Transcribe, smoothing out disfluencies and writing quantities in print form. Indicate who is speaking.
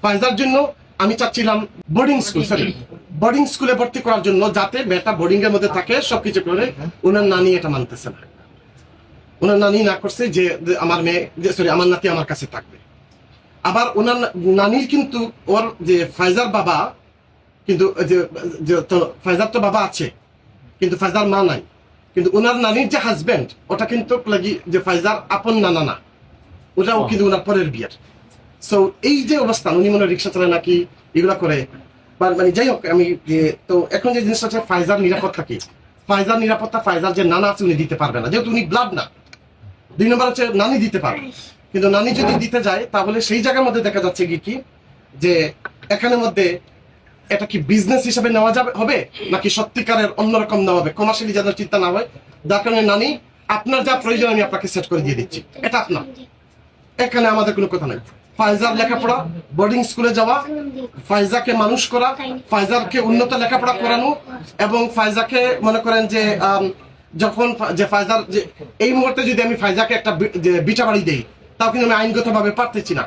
Speaker 1: ফায়জার জন্য আমি চাচ্ছিলাম বোর্ডিং স্কুলে ভর্তি করার জন্য, যাতে মেয়েটা বোর্ডিং এর মধ্যে থাকে, সবকিছু করে। ওনার নানি এটা মানতেছে না। ওনার নানি না করছে যে আমার মেয়ে, আমার নাতি আমার কাছে থাকবে। আবার ওনার নানির কিন্তু ওর যে ফায়জার বাবা, কিন্তু ফায়জার তো বাবা আছে, কিন্তু ফায়জার মা নাই। কিন্তু ওনার নানির যে হাজবেন্ড, ওটা কিন্তু লাগি যে ফায়জার আপন নানা না, ওটাও কিন্তু ওনার পরের বিয়ের। সো এই যে অবস্থান, উনি মনে রিক্সা চালায় নাকি, এগুলা করে, মানে যাই হোক। আমি তো এখন যে জিনিসটা হচ্ছে ফায়জার নিরাপত্তা কি, ফায়জার নিরাপত্তা ফায়জার যে নানা আছে উনি দিতে পারবে না, যেহেতু উনি ব্লাড না। 2 নম্বর হচ্ছে নানি দিতে পারবে, কিন্তু নানি যদি দিতে যায় তাহলে সেই জায়গার মধ্যে দেখা যাচ্ছে কি যে এখানের মধ্যে এটা কি বিজনেস হিসেবে নেওয়া যাবে হবে, নাকি সত্যিকারের অন্যরকম নেওয়া হবে, কমার্শিয়ালি যেন চিন্তা না হয়। যার কারণে নানি আপনার যা প্রয়োজন আমি আপনাকে সেট করে দিয়ে দিচ্ছি, এটা আপনার। এখানে আমাদের কোনো কথা নাই। ফায়জার লেখাপড়া, বোর্ডিং স্কুলে যাওয়া, ফায়জাকে মানুষ করা, ফায়জারকে উন্নত লেখাপড়া করানো, এবং ফায়জাকে মনে করেন যে যখন যে ফায়জার যে এই মুহূর্তে যদি আমি ফায়জাকে একটা বিটা বাড়ি দেই, তাও কিন্তু আমি আইনগতভাবে পারতেছি না।